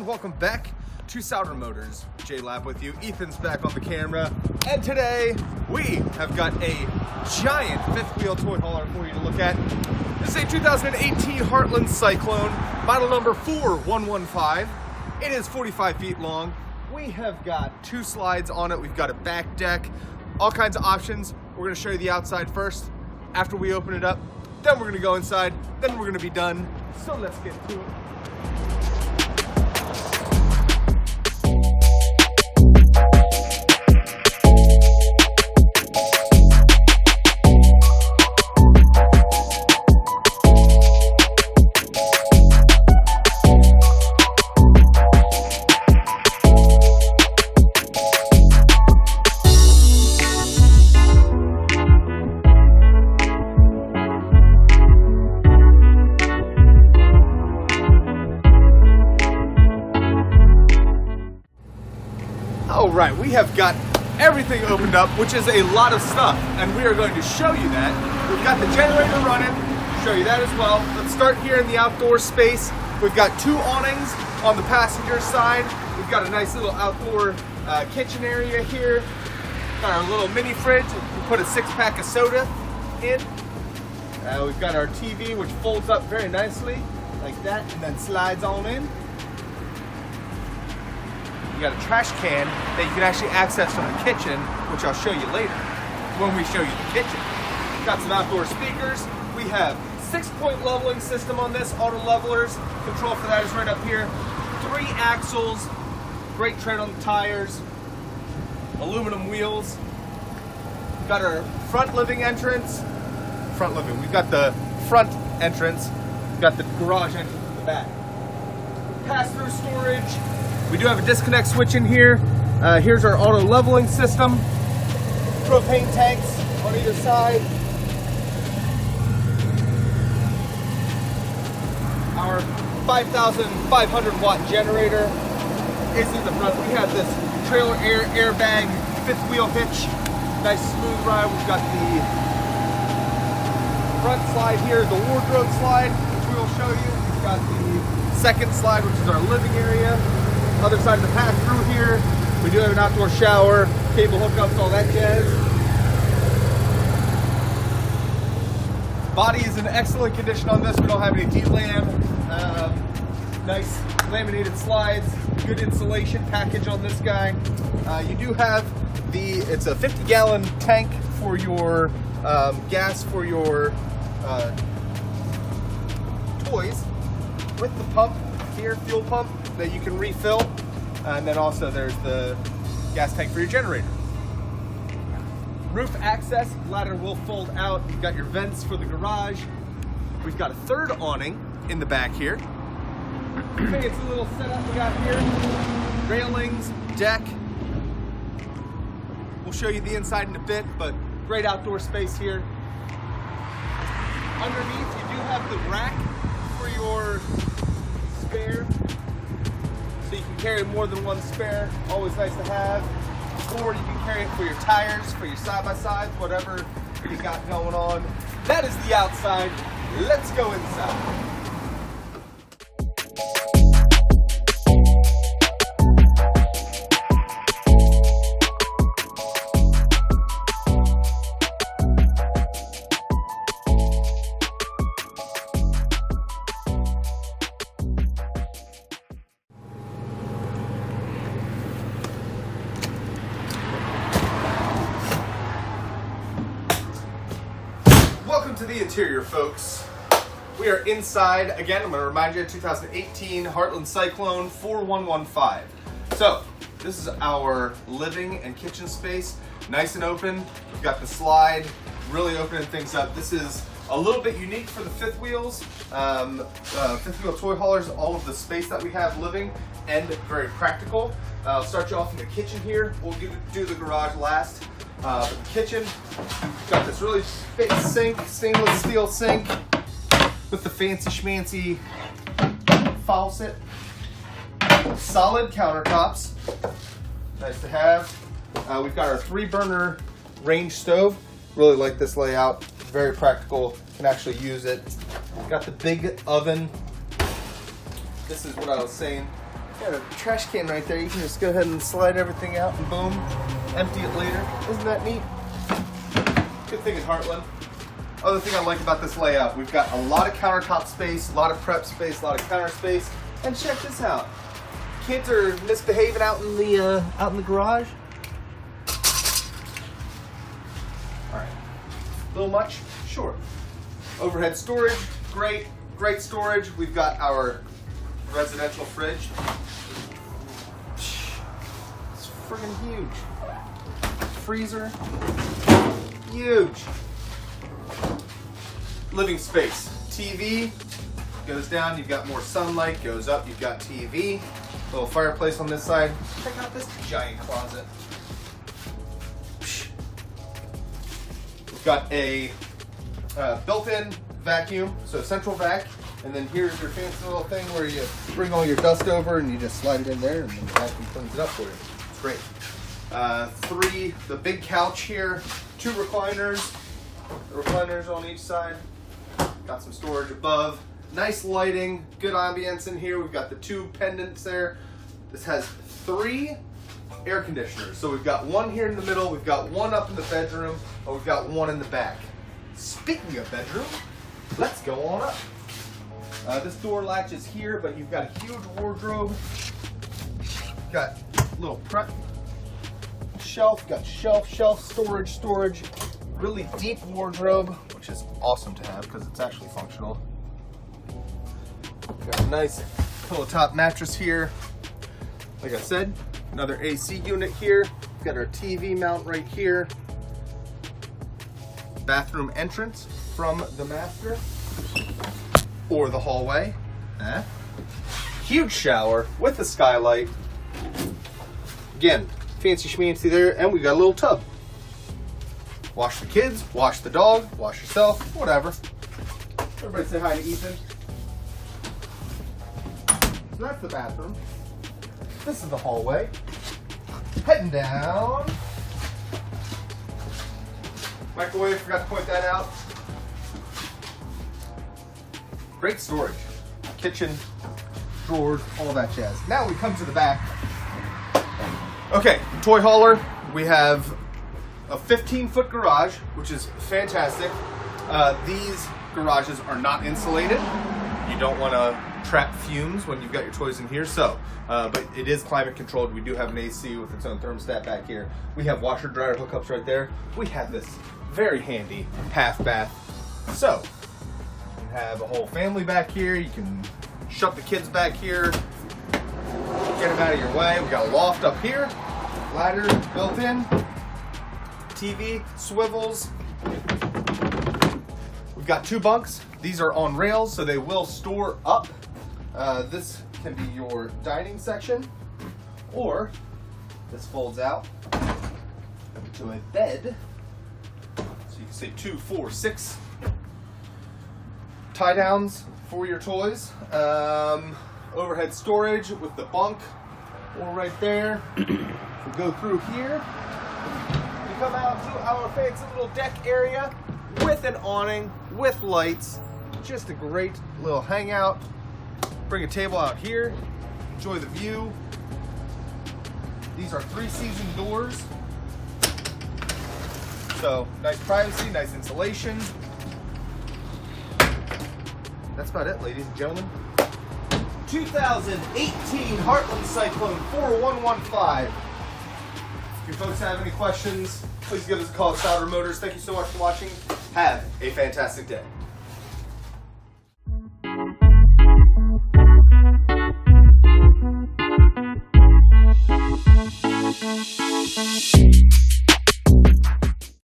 welcome back to Souter Motors. J-Lab with you. Ethan's back on the camera, and today we have got a giant fifth wheel toy hauler for you to look at. This is a 2018 Heartland Cyclone, model number 4115. It is 45 feet long. We have got two slides on it. We've got a back deck, all kinds of options. We're going to show you the outside first. After we open it up, then we're going to go inside, then we're going to be done. So let's get to it. All right, we have got everything opened up, which is a lot of stuff, and we are going to show you that. We've got the generator running, show you that as well. Let's start here in the outdoor space. We've got two awnings on the passenger side. We've got a nice little outdoor kitchen area here. Got our little mini fridge. We put a 6-pack of soda in. We've got our TV, which folds up very nicely, like that, and then slides on in. You got a trash can that you can actually access from the kitchen, which I'll show you later when we show you the kitchen. Got some outdoor speakers. We have 6-point leveling system on this, auto levelers. Control for that is right up here. 3 axles, great tread on the tires, aluminum wheels. Got our front living entrance. We've got the front entrance. We've got the garage entrance in the back. Pass-through storage. We do have a disconnect switch in here. Here's our auto leveling system. Propane tanks on either side. Our 5,500 watt generator is in the front. We have this trailer airbag fifth wheel hitch. Nice smooth ride. We've got the front slide here, the wardrobe slide, which we will show you. We've got the second slide, which is our living area. Other side of the path through here, we do have an outdoor shower, cable hookups, all that jazz. Body is in excellent condition on this. We don't have any D-lam. Nice laminated slides, good insulation package on this guy. You do have it's a 50-gallon tank for your gas for your toys with the pump here, fuel pump that you can refill, and then also there's the gas tank for your generator. Roof access, ladder will fold out. You've got your vents for the garage. We've got a third awning in the back here. Okay, it's a little setup we got here. Railings, deck. We'll show you the inside in a bit, but great outdoor space here. Underneath, you do have the rack for your spare, so you can carry more than one spare. Always nice to have. Or you can carry it for your tires, for your side-by-sides, whatever you got going on. That is the outside. Let's go inside. Welcome to the interior, folks. We are inside. Again, I'm going to remind you, 2018 Heartland Cyclone 4115. So, this is our living and kitchen space. Nice and open. We've got the slide, really opening things up. This is a little bit unique for the fifth wheels. Fifth wheel toy haulers, all of the space that we have living and very practical. I'll start you off in the kitchen here. We'll do the garage last. The kitchen, got this really big sink, stainless steel sink with the fancy schmancy faucet. Solid countertops, nice to have. We've got our 3-burner range stove. Really like this layout, very practical, can actually use it. Got the big oven. This is what I was saying, Got a trash can right there. You can just go ahead and slide everything out and boom, empty it later. Isn't that neat? Good thing in Heartland. Other thing I like about this layout, we've got a lot of countertop space, a lot of prep space, a lot of counter space, and check this out. Kids are misbehaving out in the garage. All right, a little much, sure. Overhead storage, great storage. We've got our residential fridge. It's friggin' huge. Freezer, huge. Living space, TV goes down, you've got more sunlight, goes up, you've got TV, little fireplace on this side. Check out this giant closet. We've got a built-in vacuum, so central vac, and then here's your fancy little thing where you bring all your dust over and you just slide it in there and then the vacuum cleans it up for you. It's great. The big couch here, 2 recliners, on each side. Got some storage above. Nice lighting, good ambience in here. We've got the 2 pendants there. This has 3 air conditioners. So we've got 1 here in the middle, we've got 1 up in the bedroom, and we've got 1 in the back. Speaking of bedroom, let's go on up. This door latch is here, but you've got a huge wardrobe. Got a little prep shelf, got shelf, storage. Really deep wardrobe, which is awesome to have because it's actually functional. Got a nice pillow top mattress here. Like I said, another AC unit here. Got our TV mount right here. Bathroom entrance from the master or the hallway. Huge shower with a skylight. Again, fancy schmancy there, and we got a little tub. Wash the kids, wash the dog, wash yourself, whatever. Everybody say hi to Ethan. So that's the bathroom. This is the hallway. Heading down. Microwave, forgot to point that out. Great storage. Kitchen, drawers, all that jazz. Now we come to the back. Okay, toy hauler. We have a 15-foot garage, which is fantastic. These garages are not insulated. You don't want to trap fumes when you've got your toys in here, but it is climate controlled. We do have an AC with its own thermostat back here. We have washer dryer hookups right there. We have this very handy half bath. So you can have a whole family back here. You can shut the kids back here, get them out of your way. We got a loft up here, ladder built in. TV, swivels. We've got 2 bunks. These are on rails, so they will store up. This can be your dining section, or this folds out to a bed. So you can say 2, 4, 6 tie downs for your toys. Overhead storage with the bunk all right there. We go through here. Come out to our fancy little deck area with an awning, with lights. Just a great little hangout. Bring a table out here, enjoy the view. These are 3-season doors. So nice privacy, nice insulation. That's about it, ladies and gentlemen. 2018 Heartland Cyclone 4115. If you folks have any questions, please give us a call at Souder Motors. Thank you so much for watching. Have a fantastic day.